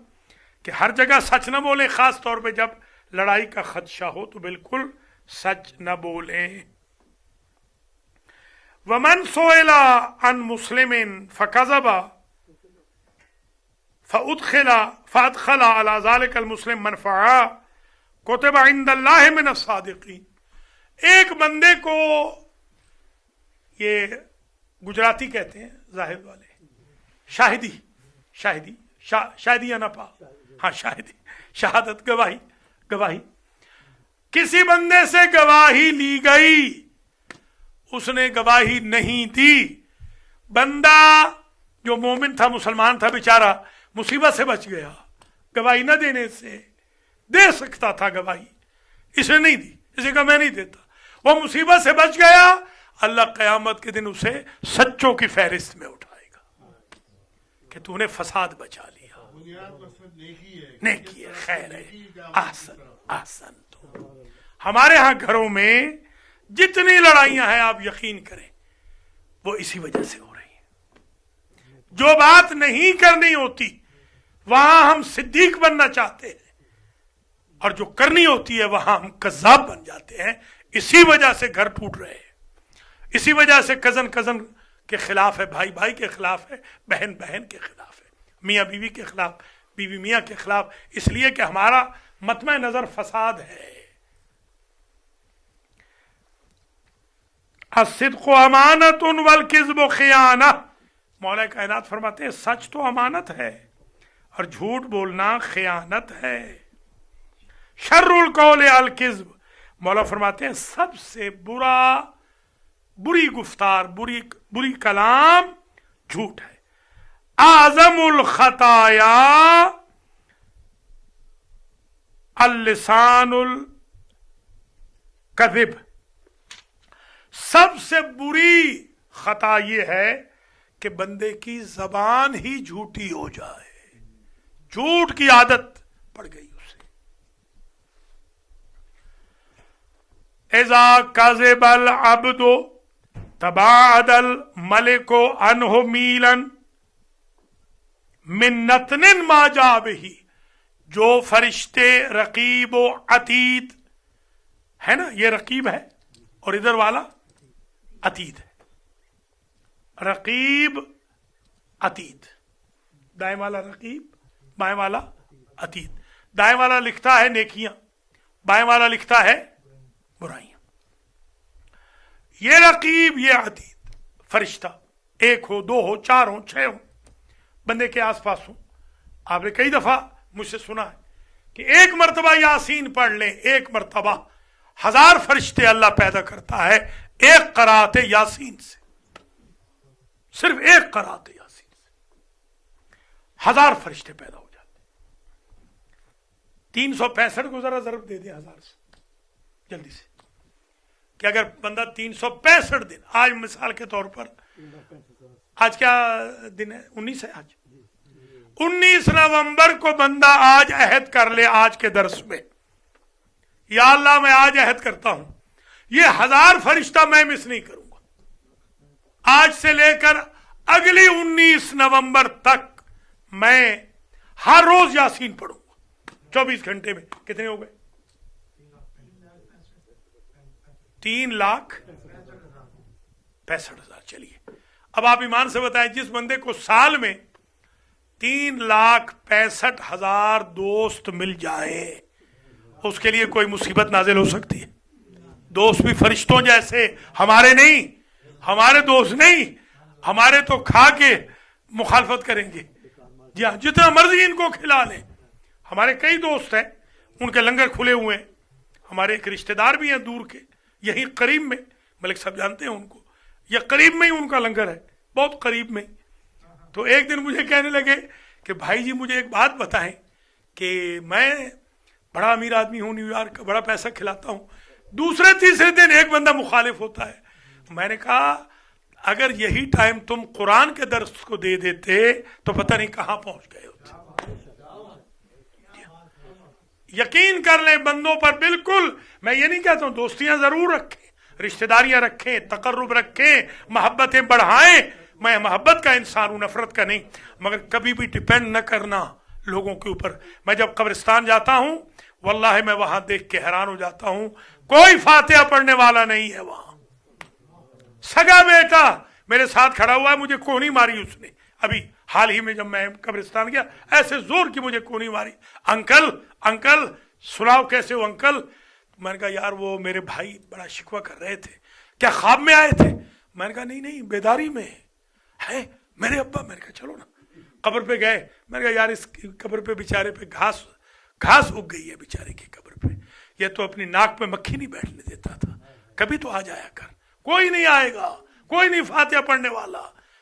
कि हर जगह सच न बोलें, खास तौर पे जब लड़ाई का खदशा हो तो बिल्कुल सच न बोलें। वमन सोएला अन मुस्लिमिन फकज़बा फअदखला अला ज़ालिकल मुस्लिम मनफ़अ कुतिबा इंदल्लाहि मिनस सादिक़ीन। एक बंदे को, ये गुजराती कहते हैं जाहिद वाले, शाहिदी या नपा, हाँ शाहिदी, शहादत, गवाही। किसी बंदे से गवाही ली गई, उसने गवाही नहीं दी। बंदा जो मोमिन था, मुसलमान था, बेचारा मुसीबत से बच गया। गवाही न देने से, दे सकता था गवाही, इसे नहीं दी, इसे कहा मैं नहीं देता, वो मुसीबत से बच गया। अल्लाह क़यामत के दिन उसे सच्चों की फहरिस्त में उठाएगा कि तूने फसाद बचा लिया, नेकी है, खैर है, आसन। तो हमारे यहां घरों में जितनी लड़ाइयां हैं, आप यकीन करें, वो इसी वजह से हो रही हैं। जो बात नहीं करनी होती वहां हम सिद्दीक बनना चाहते हैं, और जो करनी होती है वहां हम कज़्ज़ाब बन जाते हैं। इसी वजह से घर टूट रहे हैं, इसी वजह से कजन के खिलाफ है, भाई के खिलाफ है, बहन के खिलाफ है, मियां बीवी के खिलाफ, बीवी मियां के खिलाफ, इसलिए कि हमारा मतमे नजर फसाद है। अस्सिद्क़ु अमानतुन वल किज़्बु खियाना, मौला कायनात फरमाते हैं सच तो अमानत है और झूठ बोलना खियानत है। शर्रुल कौल अल किज़्ब, मौला फरमाते हैं सबसे बुरी गुफ्तार, बुरी कलाम झूठ है। आज़मुल खताया अल लिसानुल कज़िब, सबसे बुरी खता यह है कि बंदे की जबान ही झूठी हो जाए, झूठ की आदत पड़ गई उसे। इज़ा कज़िबल अब्दु तबाअदल मलिको अनहु मीलन मिन नतनिन मा जा बिही, जो फरिश्ते रकीब व अतीद है ना, ये रकीब है और इधर वाला अतीद है। रकीब अतीद, दाएं वाला रकीब, बाएं वाला अतीद। दाएं वाला लिखता है नेकियां, बाएं वाला लिखता है बुराइयां। ये रकीब ये अतीद फरिश्ता, एक हो, दो हो, चार हो, छह हो, बंदे के आसपास हो। आपने कई दफा मुझसे सुना है कि एक मर्तबा यासीन पढ़ लें, एक मर्तबा 1000 फरिश्ते अल्लाह पैदा करता है एक क़राअत यासीन से, सिर्फ एक क़राअत यासीन से 1000 फरिश्ते पैदा हो जाते। 365 को जरा ज़रब दे दें 1000 से जल्दी से, कि अगर बंदा 365 दिन, आज मिसाल के तौर पर, आज क्या दिन है, 19 है आज, 19 नवंबर को बंदा आज अहद कर ले, आज के दर्स में, या अल्लाह मैं आज अहद करता हूं ये 1000 फरिश्ता मैं मिस नहीं करूंगा। आज से लेकर अगली 19 नवंबर तक मैं हर रोज यासीन पढ़ूंगा। 24 घंटे में कितने हो गए? 3,65,000। चलिए अब आप ईमान से बताएं, जिस बंदे को साल में 3,65,000 दोस्त मिल जाए, उसके लिए कोई मुसीबत नाजिल हो सकती है? दोस्त भी फरिश्तों जैसे, हमारे नहीं, हमारे दोस्त नहीं, हमारे तो खा के मुखालफत करेंगे। जी हाँ, जितना मर्जी इनको खिला लें। हमारे कई दोस्त हैं, उनके लंगर खुले हुए हैं। हमारे एक रिश्तेदार भी हैं दूर के, यही करीब में, मलिक साहब जानते हैं उनको, या करीब में ही उनका लंगर है, बहुत करीब में। तो एक दिन मुझे कहने लगे कि भाई जी मुझे एक बात बताएं कि मैं बड़ा अमीर आदमी हूं, न्यूयॉर्क का, बड़ा पैसा खिलाता हूं, दूसरे तीसरे दिन एक बंदा मुखालिफ होता है। मैंने कहा अगर यही टाइम तुम कुरान के दर्स को दे देते तो पता नहीं कहां पहुंच गए होते। यकीन कर लें बंदों पर, बिल्कुल मैं ये नहीं कहता हूं, दोस्तियां जरूर रखें, रिश्तेदारियां रखें, तकर्रुब रखें, मोहब्बतें बढ़ाएं। मैं मोहब्बत का इंसान हूं, नफरत का नहीं, मगर कभी भी डिपेंड न करना लोगों के ऊपर। मैं जब कब्रिस्तान जाता हूं, वल्लाहि मैं वहां देख के हैरान हो जाता हूं, कोई फातिहा पढ़ने वाला नहीं है वहां। सगा बेटा मेरे साथ खड़ा हुआ है, मुझे कोहनी मारी उसने अभी हाल ही में, जब मैं कब्रिस्तान गया, ऐसे जोर की मुझे कोहनी मारी। अंकल अंकल सुनाओ कैसे हो अंकल। मैंने कहा यार वो मेरे भाई बड़ा शिकवा कर रहे थे, क्या ख्वाब में आए थे? मैंने कहा नहीं नहीं बेदारी में है मेरे अब्बा। मैंने कहा चलो ना, कब्र पे गए। मैंने कहा यार इस कब्र पे बेचारे पे घास उग गई है बेचारे की कब्र पे, ये तो अपनी नाक पे मक्खी नहीं बैठने देता था, कभी तो आ जाया कर। कोई नहीं आएगा, कोई नहीं फातिहा पढ़ने वाला,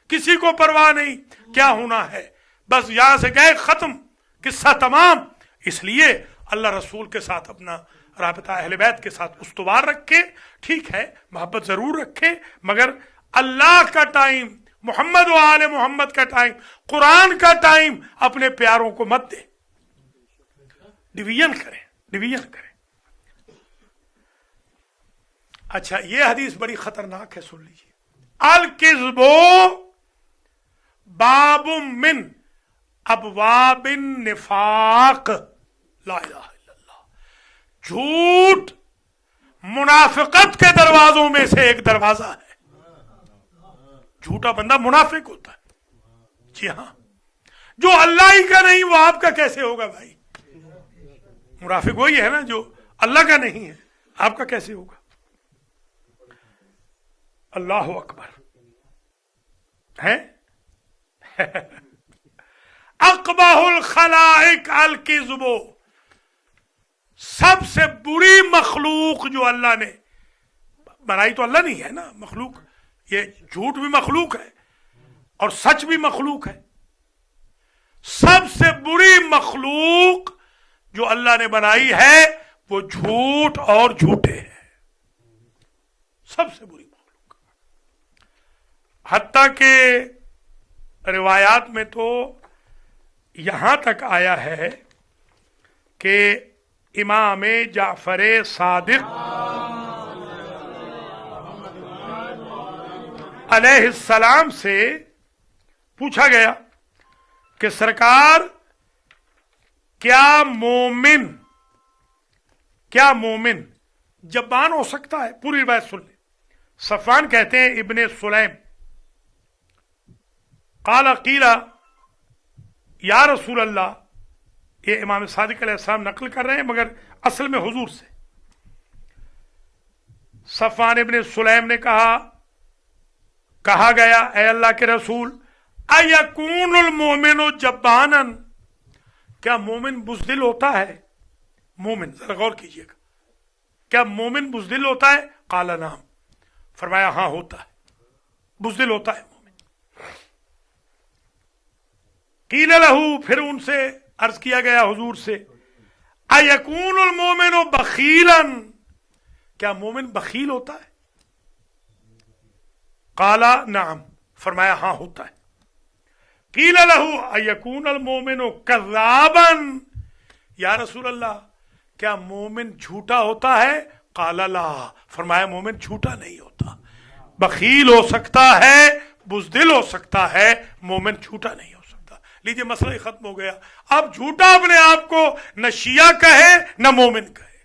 किसी को परवाह नहीं क्या होना है, बस यहां से गए, खत्म, किस्सा तमाम। इसलिए अल्लाह रसूल के साथ अपना राबता, अहले बैत के साथ उस्तवार रखे। ठीक है मोहब्बत जरूर रखे, मगर अल्लाह का टाइम, मोहम्मद व आले मोहम्मद का टाइम, कुरान का टाइम अपने प्यारों को मत दे। डिवीजन करें। अच्छा ये हदीस बड़ी खतरनाक है, सुन लीजिए। अल किज़्बो बाबुम मिन अबवाबिन निफाक, ला इलाहा इल्लल्लाह। झूठ मुनाफिकत के दरवाजों में से एक दरवाजा है। झूठा बंदा मुनाफिक होता है। जी हाँ, जो अल्लाह ही का नहीं वो आपका कैसे होगा भाई? मुनाफिक वही है ना जो अल्लाह का नहीं है, आपका कैसे होगा? अल्लाह अकबर है। अक़बहुल खलाइक अल किज़्बो, सबसे बुरी मखलूक जो अल्लाह ने बनाई, तो अल्लाह नहीं है ना मखलूक, ये झूठ भी मखलूक है और सच भी मखलूक है। सबसे बुरी मखलूक जो अल्लाह ने बनाई है वो झूठ और झूठे है, सबसे बुरी मखलूक। हत्ता के रिवायात में तो यहां तक आया है कि इमाम जाफर सादिक अलैहिस्सलाम से पूछा गया कि सरकार क्या मोमिन जबान हो सकता है? पूरी बात सुन ले। सफवान कहते हैं इब्ने सुलैम, काला कीला या रसूल अल्लाह, ये इमाम सादिक अलैहिस्सलाम नकल कर रहे हैं मगर असल में हुजूर से। सफवान इब्ने सुलैम ने कहा गया ऐ अल्लाह के रसूल, अयकूनुल मोमिनु जब्बानन, क्या मोमिन बुज़दिल होता है? मोमिन, जरा गौर कीजिएगा, क्या मोमिन बुज़दिल होता है? काला नाम, फरमाया हाँ होता है, बुज़दिल होता है मोमिन। कील लहू, फिर उनसे अर्ज किया गया हुजूर से, अयकूनुल मोमिनु बखीलन, क्या मोमिन बखील होता है? काला नाम, फरमाया हाँ होता है। कील लहू अयकूनुल मोमिनु कज़्ज़ाबन, या रसूल अल्लाह क्या मोमिन झूठा होता है? काला ला, फरमाया मोमिन झूठा नहीं होता, बखील हो सकता है, बुज़दिल हो सकता है, मोमिन झूठा नहीं हो सकता। लीजिए मसला ही खत्म हो गया। अब झूठा अपने आप को न शिया कहे न मोमिन कहे,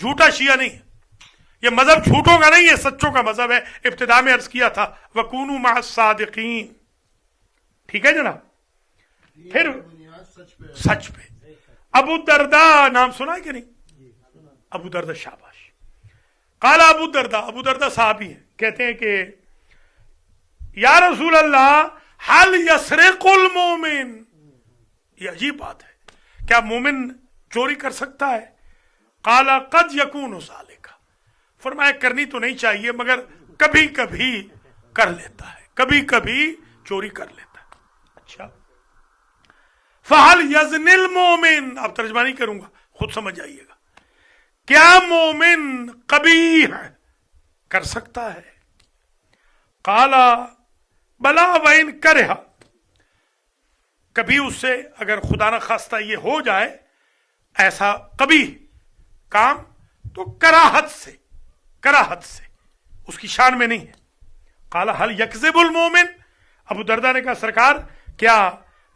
झूठा शिया नहीं है, ये मजहब झूठों का नहीं है, सच्चों का मजहब है। इब्तिदा में अर्ज किया था वकूनू मअस सादिकीन, ठीक है जनाब। फिर सच पे अबू दरदा नाम सुना है कि नहीं? अबू दरदा, शाबाश। काला अबू दरदा साहबी हैं, कहते हैं कि या रसूल अल्लाह हल यसरिकुल मोमिन, ये अजीब बात है, क्या मोमिन चोरी कर सकता है? काला कद यकून सालिका, फरमाया करनी तो नहीं चाहिए मगर कभी कभी कर लेता है, कभी कभी चोरी कर लेता है। अच्छा, फहल यजनिल मोमिन, अब तर्जमा नहीं करूंगा, खुद समझ जाइएगा, क्या मोमिन कबीह कर सकता है? काला बला वैन करहा, कभी उससे अगर खुदा न खास्ता ये हो जाए ऐसा कभी काम, तो कराहत से उसकी शान में नहीं है। काला हल यकज़िबुल मोमिन, अबू दरदा ने कहा सरकार क्या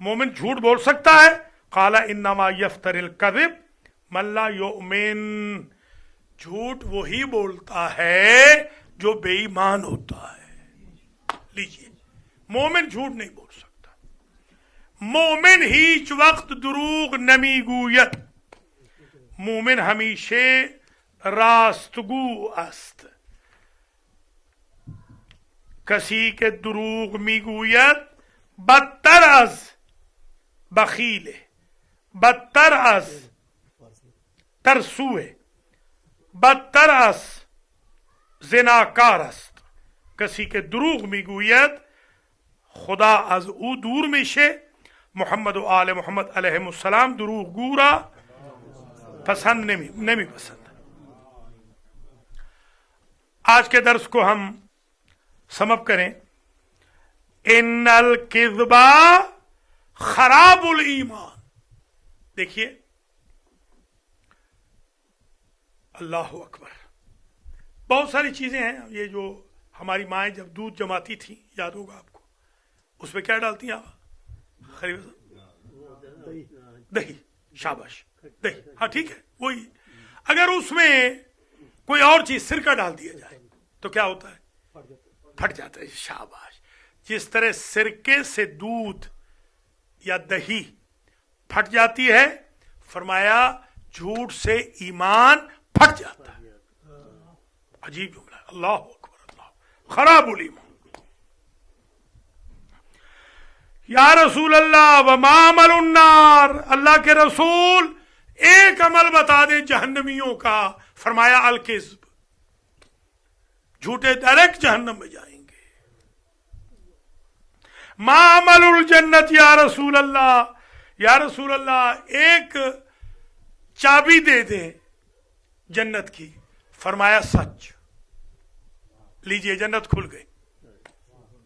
मोमिन झूठ बोल सकता है? काला इन्नमा यफ्तरिल कज़िब मल्ला युमिन, झूठ वही बोलता है जो बेईमान होता है। लीजिए, मोमिन झूठ नहीं बोल सकता। मोमिन हीच वक्त दुरूग नमी गुयत, मोमिन हमीशे रास्तगू अस्त, कसी के दुरूग मिगुयत बदतर अज बखीले, बदतर अज तरसुए, बदतर अज जिनाकार است. کسی که دروغ میگوید خدا از او دور میشه. محمد و آل محمد علیهم السلام دروغگو را پسند نمیپسند. آج کے درس کو ہم سمپ کریں. ان الکذبا خراب الایمان. دیکھیے اللہ اکبر، بہت ساری چیزیں ہیں. یہ جو ہماری مائیں جب دودھ جماتی تھیں، یاد ہوگا آپ کو، اس میں کیا ڈالتی ہیں آپ؟ دہی. شاباش، دہی، ہاں ٹھیک ہے وہی. اگر اس میں کوئی اور چیز سرکہ ڈال دیا جائے تو کیا ہوتا ہے؟ پھٹ جاتا ہے. شاباش. جس طرح سرکے سے دودھ یا دہی پھٹ جاتی ہے، فرمایا جھوٹ سے ایمان پھٹ جاتا ہے. عجیب جملہ. اللہ اکبر. اللہ خراب الایمان. یا رسول اللہ وما عمل النار، اللہ کے رسول ایک عمل بتا دے جہنمیوں کا. فرمایا الکذب، جھوٹے ڈائریکٹ جہنم میں جائیں گے. ما عمل الجنت یا رسول اللہ، یا رسول اللہ ایک چابی دے دیں جنت کی. فرمایا سچ. لیجئے جنت کھل گئی.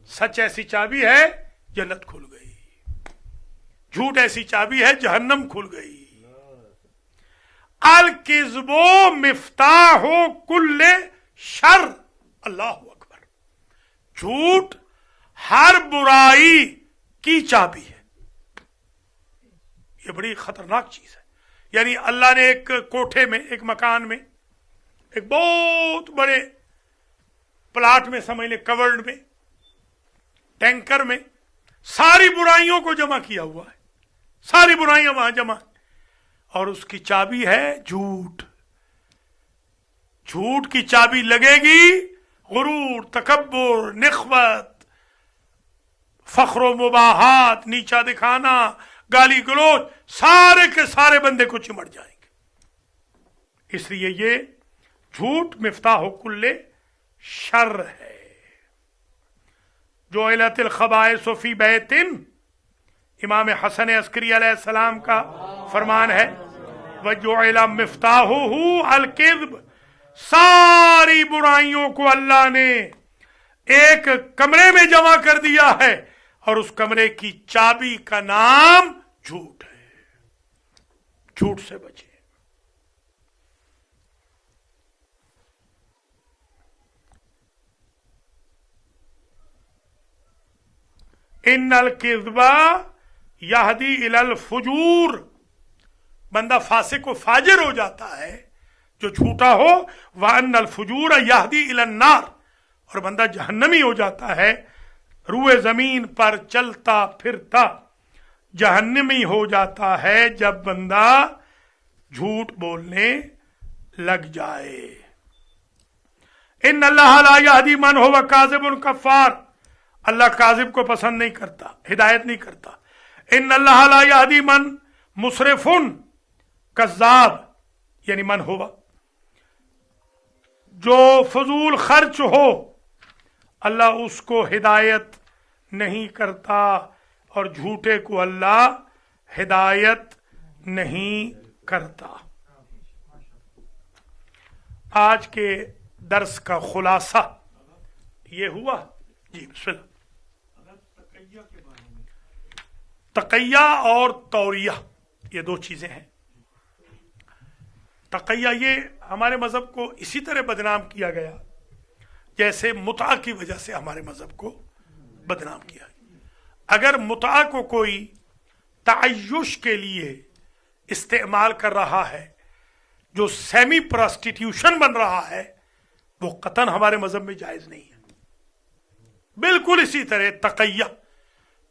سچ ایسی چابی ہے جنت کھل گئی. جھوٹ ایسی چابی ہے جہنم کھل گئی. الکذب مفتاح کل شر. اللہ اکبر. جھوٹ ہر برائی کی چابی ہے. یہ بڑی خطرناک چیز ہے. یعنی اللہ نے ایک کوٹھے میں، ایک مکان میں، ایک بہت بڑے پلاٹ میں، سمجھ لیں کورڈ میں، ٹینکر میں ساری برائیوں کو جمع کیا ہوا ہے. ساری برائیاں وہاں جمع، اور اس کی چابی ہے جھوٹ. جھوٹ کی چابی لگے گی، غرور، تکبر، نخوت، فخر و مباحات، نیچا دکھانا، گالی گلوچ، سارے کے سارے بندے کو چمٹ جائیں گے. اس لیے یہ جھوٹ مفتاح کل شر ہے. جعلت الخبائث فی بیت، امام حسن عسکری علیہ السلام کا فرمان ہے. وجعل مفتاحہ الکذب، ساری برائیوں کو اللہ نے ایک کمرے میں جمع کر دیا ہے، اور اس کمرے کی چابی کا نام جھوٹ ہے. جھوٹ سے بچے. ان الکذب یہدی الی الفجور، بندہ فاسق و فاجر ہو جاتا ہے جو جھوٹا ہو. وان الفجور یہدی الی النار، اور بندہ جہنمی ہو جاتا ہے، روئے زمین پر چلتا پھرتا جہنمی ہو جاتا ہے جب بندہ جھوٹ بولنے لگ جائے. इन अल्लाह ला यहदी मन हुवा काज़िबुन कफ़ार, अल्लाह काजिब को पसंद नहीं करता, हिदायत नहीं करता। इन अल्लाह ला यहदी मन मुसरिफुन कज़्ज़ाब, यानी मन हुआ जो फजूल खर्च हो, अल्लाह उसको हिदायत नहीं करता, और झूठे को अल्लाह हिदायत नहीं करता। आज के दर्स का खुलासा ये हुआ जी। बिस्मिल्लाह। तक़ैया और तौरिया ये दो चीजें हैं। तक़ैया ये हमारे मजहब को इसी तरह बदनाम किया गया जैसे मुता की वजह से हमारे मजहब को बदनाम किया गया। अगर मुता को कोई तअय्युश के लिए इस्तेमाल कर रहा है, जो सेमी प्रोस्टिट्यूशन बन रहा है, वो कतन हमारे मजहब में जायज नहीं है। बिल्कुल इसी तरह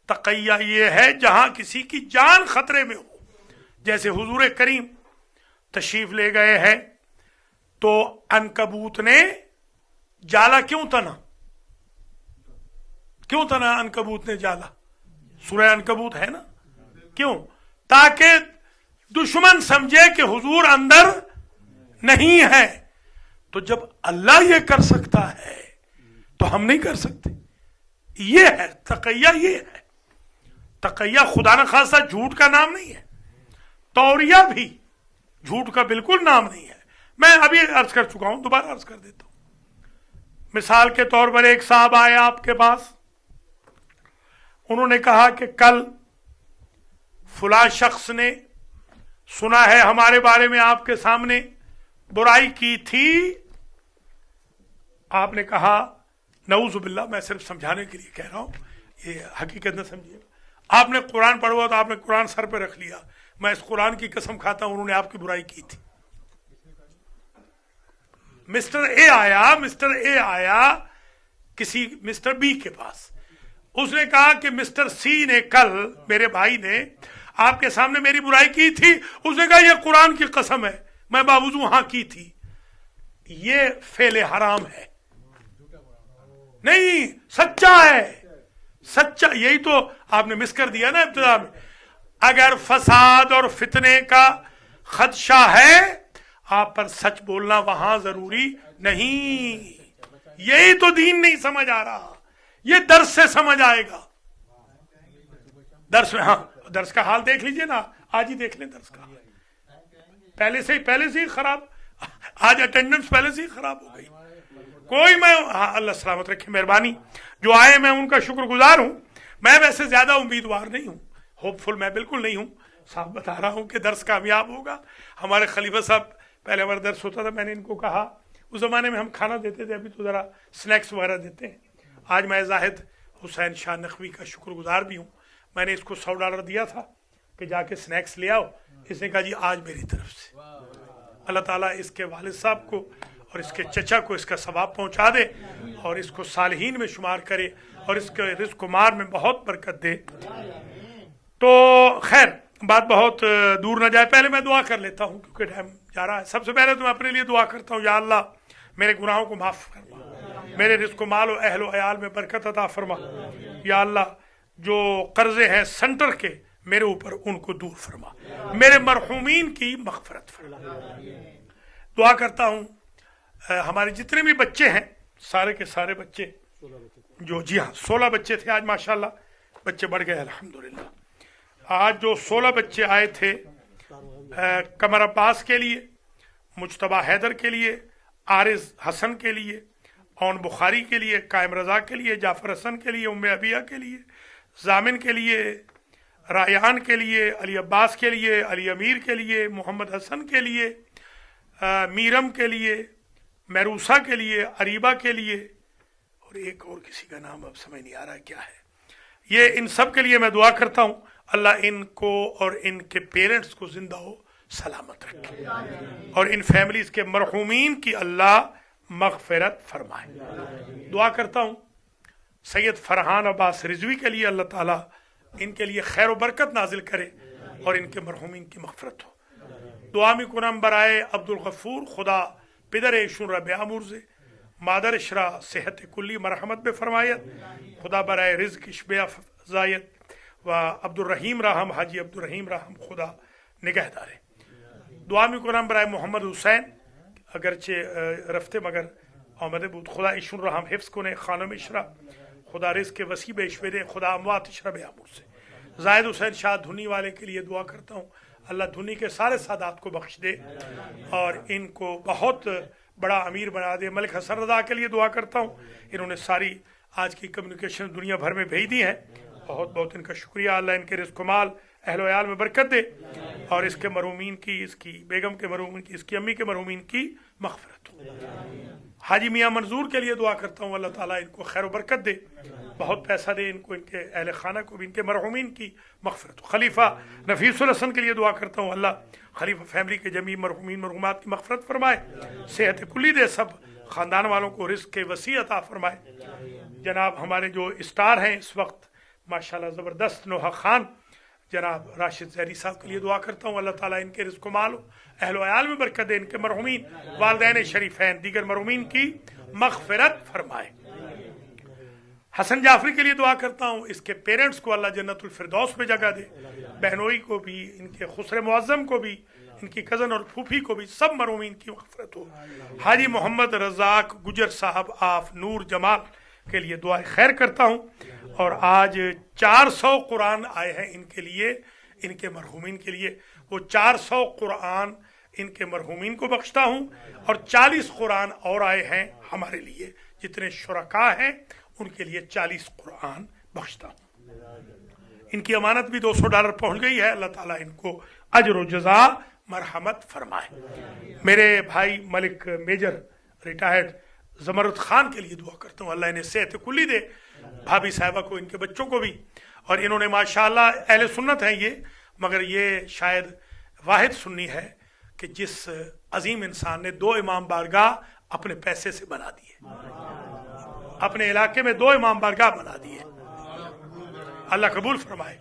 तक़ैया ये है जहां किसी की जान खतरे में हो। जैसे हुजूर करीम तशरीफ ले गए हैं तो अनकबूत ने जाला क्यों तना? क्यों तना अनकबूत ने जाला? सूरह अनकबूत है ना। क्यों? ताकि दुश्मन समझे कि हुजूर अंदर नहीं है। तो जब अल्लाह ये कर सकता है तो हम नहीं कर सकते। ये है तक़ैया। ये है तक़ैया। खुदा न खासा झूठ का नाम नहीं है। तौरिया भी झूठ का बिल्कुल नाम नहीं है। मैं अभी अर्ज कर चुका हूं, दोबारा अर्ज कर देता हूं। मिसाल के तौर पर एक साहब आए आपके पास, उन्होंने कहा कि कल फुला शख्स ने सुना है हमारे बारे में आपके सामने बुराई की थी। आपने कहा नऊजुबिल्लाह, मैं सिर्फ समझाने के लिए कह रहा हूं, ये हकीकत न समझिएगा। आपने कुरान पढ़ा तो आपने कुरान सर पे रख लिया। मैं इस कुरान की कसम खाता हूं उन्होंने आपकी बुराई की थी। मिस्टर ए आया किसी मिस्टर बी के पास, उसने कहा कि मिस्टर सी ने कल, मेरे भाई ने आपके सामने मेरी बुराई की थी। उसने कहा यह कुरान की कसम है मैं बावजूद वहां की थी। ये फेले हराम है। नहीं, सच्चा है, सच्चा। यही तो आपने मिस कर दिया ना इब्तिदा में। अगर फसाद और फितने का खदशा है, आप पर सच बोलना वहां जरूरी नहीं। यही तो दीन नहीं समझ आ रहा। ये दर्स से समझ आएगा। दर्स में, हाँ, दर्स का हाल देख लीजिए ना, आज ही देख लें दर्स का हाल। पहले से ही खराब। आज अटेंडेंस पहले से ही खराब हो गई। कोई, मैं, हाँ, अल्लाह सलामत रखे, मेहरबानी। जो आए मैं उनका शुक्रगुजार हूं। मैं वैसे ज्यादा उम्मीदवार नहीं हूं, होपफुल मैं बिल्कुल नहीं हूं। साहब बता रहा हूं कि दर्स कामयाब होगा। हमारे खलीफा साहब, पहले हमारा दर्स होता था, मैंने इनको कहा, उस जमाने में हम खाना देते थे, अभी तो जरा स्नैक्स वगैरह देते हैं। आज मैं जाहिद हुसैन शाह नकवी का शुक्रगुजार भी हूं। मैंने इसको $100 दिया था कि जाके स्नैक्स ले आओ। इसने कहा जी आज मेरी तरफ से। अल्लाह ताला इसके वालिद साहब को और इसके चचा को इसका सवाब पहुंचा दे और इसको सालिहीन में शुमार करे और इसके रिज़्क़ मार में बहुत बरकत दे। तो खैर, बात बहुत दूर न जाए, पहले मैं दुआ कर लेता हूँ क्योंकि टाइम जा रहा है। सबसे पहले तो मैं अपने लिए दुआ करता हूँ, या अल्लाह मेरे गुनाहों को माफ़ फरमा, मेरे रिज़्क़ माल और अहल अयाल में बरकत अता फरमा। या अल्लाह जो कर्जे हैं सेंटर के मेरे ऊपर, उनको दूर फरमा, मेरे मरहूमीन की मग़फ़िरत फरमा। दुआ करता हूँ हमारे जितने भी बच्चे हैं, सारे के सारे बच्चे जो, जी हाँ 16 बच्चे थे आज, माशाल्लाह बच्चे बढ़ गए अल्हम्दुलिल्लाह। आज जो 16 बच्चे आए थे, कमर अब्बास के लिए, मुज्तबा हैदर के लिए, आरिज हसन के लिए, औन बुखारी के लिए, कायम रजा के लिए, जाफर हसन के लिए, उम्मे अबिया के लिए, जामिन के लिए, रायान के लिए, अली अब्बास के लिए, अली अमीर के लिए, मोहम्मद हसन के लिए, मीरम के लिए, महरूसा के लिए, अरीबा के लिए, और एक और किसी का नाम अब समझ नहीं आ रहा क्या है। ये इन सब के लिए मैं दुआ करता हूँ अल्लाह इनको और इनके पेरेंट्स को जिंदा हो सलामत रखे और इन फैमिलीज के मरहूमीन की अल्लाह मग़फ़िरत फरमाए। दुआ करता हूँ सैयद फरहान अब्बास रिजवी के लिए, अल्लाह ताला इनके लिए खैर व बरकत नाजिल करे और इनके मरहूमीन की मग़फ़िरत हो। दुआ में कुनम बराए अब्दुल गफूर, खुदा पिदर शुर बेआमुर से मादर इशरा सेहत कुल्ली मरहमत में फरमायत, खुदा बराए रिज़्क़ इश्बे अफ़ज़ायत व अब्दुर्रहीम राहम हाजी अब्दुर्रहीम राहम खुदा निगहदारे। दुआ में कुरान बराए मोहम्मद हुसैन अगरचे रफ्ते मगर आमद बुद खुदा इशुर रहम हिफ्स को ने खानम इशरा खुदा रिज़्क़ के वसी बेशवे दे, खुदा अमवात इशरा बेआमूर से। जायद हुसैन शाह धुनी वाले के लिए दुआ करता हूँ, अल्लाह धुनी के सारे सादात को बख्श दे और इनको बहुत बड़ा अमीर बना दे। मलिक हसन रज़ा के लिए दुआ करता हूँ, इन्होंने सारी आज की कम्युनिकेशन दुनिया भर में भेज दी है, बहुत बहुत इनका शुक्रिया। अल्लाह इनके रिज़्क़ माल अहल व याल में बरकत दे और इसके मरहूमीन की, इसकी बेगम के मरहूमीन की, इसकी अम्मी के मरहूमीन की मग़फ़िरत हो। हाजी मियाँ मंजूर के लिए दुआ करता हूँ, अल्लाह ताला इनको खैर व बरकत दे, बहुत पैसा दे इनको, इनके अहल खाना को भी, इनके मरहूमीन की मग़फ़िरत हो। खलीफा नफीसुल हसन के लिए दुआ करता हूँ, अल्लाह खलीफा फैमिली के जमी मरहूमीन मरहूमात की मग़फ़िरत फरमाए, सेहत कुल्ली दे, सब ख़ानदान वालों को रिज़्क़ के वसी अता फरमाए। जनाब हमारे जो स्टार हैं इस वक्त माशाल्लाह ज़बरदस्त, नोहा खान, जनाब राशिद ज़हरी साहब के लिए दुआ करता हूँ, अल्लाह ताला इनके रिज़्क़ माल अहल वयाल में बरकत दे, इनके मरहूमीन वालिदैन शरीफैन दीगर मरहूमीन की मग़फ़िरत फरमाए। हसन जाफरी के लिए दुआ करता हूँ, इसके पेरेंट्स को अल्लाह जन्नतुल फिरदौस में जगह दे, बहनोई को भी, इनके खुसरे मुअज़्ज़म को भी, इनकी कज़न और फूफी को भी, सब मरहूमीन की मग़फ़िरत हो। हाजी मोहम्मद रज़ाक गुजर साहब आफ नूर जमाल के लिए दुआ खैर करता हूँ और आज 400 कुरान आए हैं इनके लिए, इनके मरहूमीन के लिए, वो 400 कुरान इनके मरहूमीन को बख्शता हूँ और 40 कुरान और आए हैं हमारे लिए, जितने शुरका हैं उनके लिए 40 कुरान बख्शता हूँ। इनकी अमानत भी $200 पहुँच गई है, अल्लाह ताला इनको अजर व जज़ा मरहमत फरमाए। मेरे भाई मलिक मेजर रिटायर्ड जमरुद खान के लिए दुआ करता हूँ, अल्लाह इन्हें सेहत कुल्ली दे, भाभी साहिबा को, इनके बच्चों को भी, और इन्होंने माशाअल्लाह अहले सुन्नत हैं ये, मगर ये शायद वाहिद सुन्नी है कि जिस अजीम इंसान ने 2 इमाम बारगाह अपने पैसे से बना दिए, अपने इलाके में 2 इमाम बारगाह बना दिए, अल्लाह कबूल फरमाए।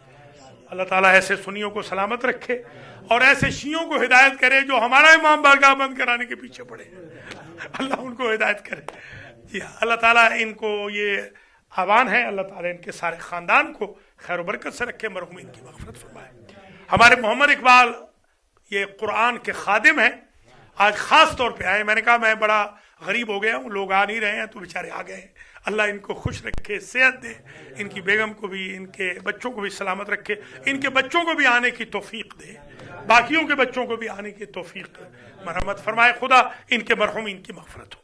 अल्लाह ताला ऐसे सुन्नियों को सलामत रखे और ऐसे शियों को हिदायत करे जो हमारा इमाम बारगाह बंद कराने के पीछे पड़े, अल्लाह उनको हिदायत करे। जी हाँ, अल्लाह ताला इनको ये आह्वान है, अल्लाह ताला इनके सारे ख़ानदान को खैर बरकत से रखे, मरहूमीन की मग़फ़िरत फरमाए। हमारे मोहम्मद इकबाल ये कुरान के खादिम हैं, आज ख़ास तौर पे आए। मैंने कहा मैं बड़ा गरीब हो गया हूँ, लोग आ नहीं रहे हैं, तो बेचारे आ गए हैं। अल्लाह इनको खुश रखे, सेहत दे, इनकी बेगम को भी, इनके बच्चों को भी सलामत रखे, इनके बच्चों को भी आने की तौफीक दे, बाकियों के बच्चों को भी आने की तौफीक मरहमत फरमाए, खुदा इनके मरहूमीन की मग़फ़िरत हो।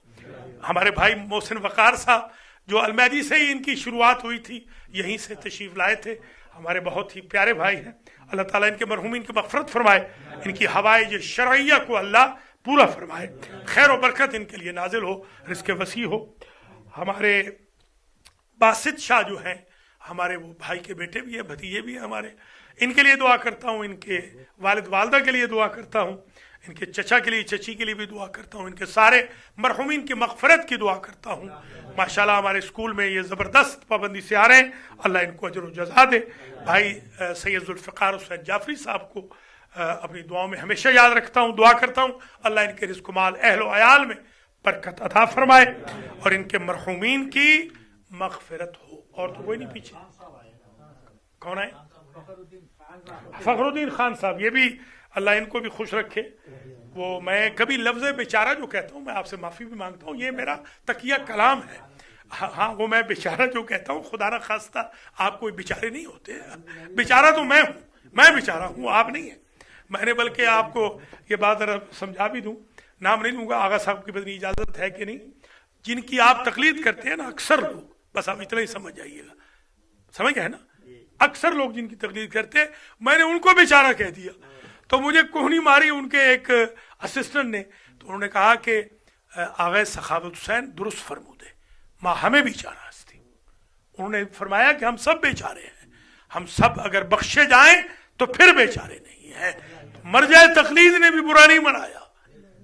हमारे भाई मोहसिन वक़ार साहब जो अलमैदी से ही इनकी शुरुआत हुई थी, यहीं से तशरीफ़ लाए थे, हमारे बहुत ही प्यारे भाई हैं, अल्लाह ताला इनके मरहूमीन की मग़फ़िरत फरमाए, इनकी हवाइज शरइया को अल्लाह पूरा फरमाए, खैर व बरकत इनके लिए नाजिल हो, रिज़्क़ वसी हो। हमारे बासित शाह जो हैं, हमारे वो भाई के बेटे भी हैं, भतीजे भी हैं हमारे, इनके लिए दुआ करता हूँ, इनके वालिद वालदा के लिए दुआ करता हूँ, इनके चचा के लिए, चची के लिए भी दुआ करता हूँ, इनके सारे मरहूमीन की मग़फ़िरत की दुआ करता हूँ। माशाल्लाह हमारे स्कूल में ये ज़बरदस्त पाबंदी से आ रहे हैं, अल्लाह इनको अजर व जज़ा दे। भाई सैयद ज़ुल्फ़िकार हुसैन जाफरी साहब को अपनी दुआओं में हमेशा याद रखता हूँ, दुआ करता हूँ, अल्लाह इनके रिज़्क़ माल अहल व अयाल में बरकत अता फरमाए और इनके मरहूमीन की मग़फ़िरत हो। और तो कोई नहीं पीछे, कौन है? फ़खरुद्दीन खान साहब, ये भी अल्लाह इनको भी खुश रखे। वो मैं कभी लफ्ज़ बेचारा जो कहता हूँ, मैं आपसे माफ़ी भी मांगता हूँ, ये मेरा तकिया कलाम है। हाँ, वो मैं बेचारा जो कहता हूँ, खुदा न खास्ता आप कोई बेचारे नहीं होते, बेचारा तो मैं हूँ, मैं बेचारा हूँ, आप नहीं है। मैंने बल्कि आपको ये बात समझा भी दूँ, नाम नहीं लूँगा, आगा साहब की बदनी इजाज़त है कि नहीं, जिनकी आप तकलीद करते हैं ना अक्सर लोग, बस आप इतना ही समझ जाइएगा, समझ गए ना, अक्सर लोग जिनकी तकलीद करते हैं, मैंने उनको बेचारा कह दिया, तो मुझे कोहनी मारी उनके एक असिस्टेंट ने, तो उन्होंने कहा कि आगे सखावत हुसैन दुरुस्त फरमूदे, माँ हमें बेचारा हस्ती। उन्होंने फरमाया कि हम सब बेचारे हैं, हम सब अगर बख्शे जाएं तो फिर बेचारे नहीं है, मर जाए तकलीद ने भी बुरा नहीं मनाया।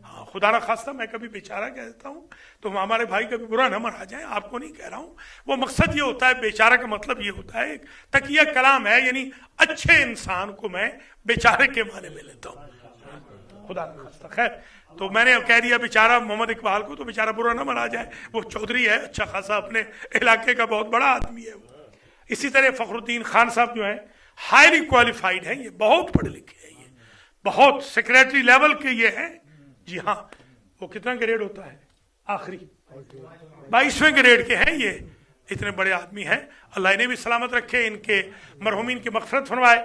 हाँ, खुदा न खास्ता मैं कभी बेचारा कह देता हूँ तो हमारे भाई कभी बुरा न मना जाए, आपको नहीं कह रहा हूँ। वो मकसद ये होता है, बेचारा का मतलब ये होता है, तकिया कलाम है, यानी अच्छे इंसान को मैं बेचारे के माने में लेता हूँ। खुदा न खास्ता। खैर, तो मैंने कह दिया बेचारा मोहम्मद इकबाल को, तो बेचारा बुरा ना मना जाए, वो चौधरी है, अच्छा खासा अपने इलाके का बहुत बड़ा आदमी है वो। इसी तरह फखरुद्दीन खान साहब जो है हाईली क्वालिफाइड हैं, ये बहुत पढ़े लिखे हैं, ये बहुत सेक्रेटरी लेवल के ये हैं। जी हाँ, वो कितना ग्रेड होता है, आखिरी 22वें ग्रेड के हैं ये, इतने बड़े आदमी हैं। अल्लाह इन्हें भी सलामत रखे, इनके मरहुमीन की मग़फ़िरत फरमाए।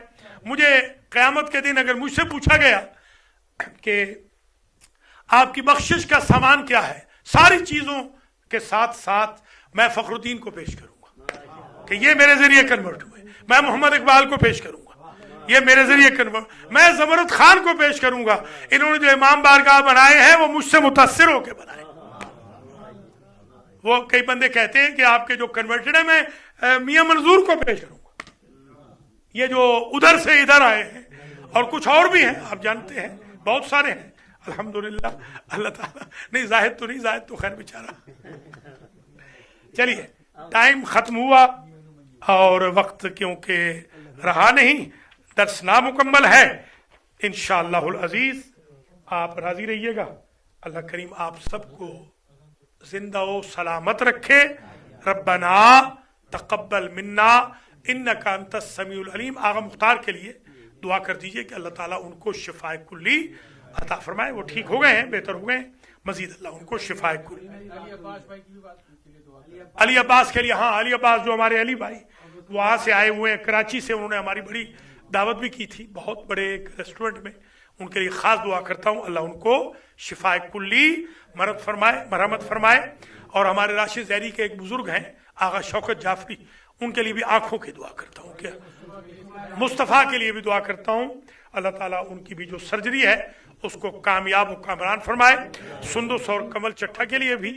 मुझे क़यामत के दिन अगर मुझसे पूछा गया कि आपकी बख्शिश का सामान क्या है, सारी चीजों के साथ साथ मैं फखरुद्दीन को पेश करूंगा कि ये मेरे जरिए कन्वर्ट हुए, मैं मोहम्मद इकबाल को पेश करूंगा, ये मेरे जरिए कन्वर्ट, मैं ज़मरुद खान को पेश करूंगा, इन्होंने जो इमाम बारगाह बनाए हैं वो मुझसे मुतासिर होकर बनाए। वो कई बंदे कहते हैं कि आपके जो कन्वर्टेड है मैं मियां मंजूर को पेश करूंगा, ये जो उधर से इधर आए हैं, और कुछ और भी हैं, आप जानते हैं बहुत सारे हैं अल्हम्दुलिल्लाह। अल्लाह ताला नहीं, जाहिद तो नहीं, जाहिद तो खैर बेचारा। चलिए, टाइम खत्म हुआ और वक्त क्योंकि रहा नहीं, दर्स नामुकम्मल है। इंशाअल्लाहुल अजीज आप राजी रहिएगा, अल्लाह करीम आप सबको जिंदा व सलामत रखे। रब्बना तक़ब्बल मिन्ना इन्नका अंतस समीउल अलीम। आगा मुख्तार के लिए दुआ कर दीजिए कि अल्लाह ताला उनको शिफाए कुल्ली अता फरमाए। वो ठीक हो गए हैं, बेहतर हो गए हैं, मजीद अल्लाह उनको शिफाए कुल्ली। अली अब्बास के लिए, हाँ, अली अब्बास जो हमारे अली भाई वहां से आए हुए हैं कराची से, उन्होंने हमारी बड़ी दावत भी की थी बहुत बड़े एक रेस्टोरेंट में, उनके लिए खास दुआ करता हूँ अल्लाह उनको शिफाए कुल्ली मरहमत फरमाए। और हमारे राशिद ज़ैरी के एक बुजुर्ग हैं आगा शौकत जाफरी, उनके लिए भी आंखों की दुआ करता हूँ, क्या मुस्तफ़ा के लिए भी दुआ करता हूँ, अल्लाह ताला उनकी भी जो सर्जरी है उसको कामयाब व कामरान फरमाए। सुंदुस और कमल चट्टा के लिए भी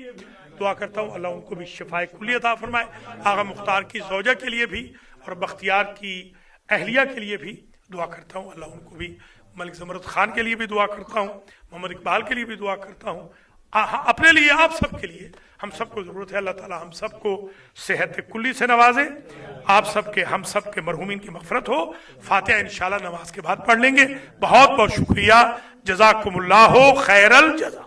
दुआ करता हूँ, अल्लाह उनको भी शिफाए कुल्ली अता फरमाए। आगा मुख्तार की ज़ौजा के लिए भी और बख्तियार की अहलिया के लिए भी दुआ करता हूँ, अल्लाह उनको भी, मलिक ज़मरुद खान के लिए भी दुआ करता हूँ, मोहम्मद इकबाल के लिए भी दुआ करता हूँ, अपने लिए, आप सब के लिए, हम सबको ज़रूरत है अल्लाह ताला हम सबको सेहत कुल्ली से नवाजे। आप सबके, हम सबके मरहुमीन की मग़फ़िरत हो। फातिहा इंशाअल्लाह नमाज के बाद पढ़ लेंगे। बहुत बहुत शुक्रिया, जज़ाकुमुल्लाह खैरल जज़ा।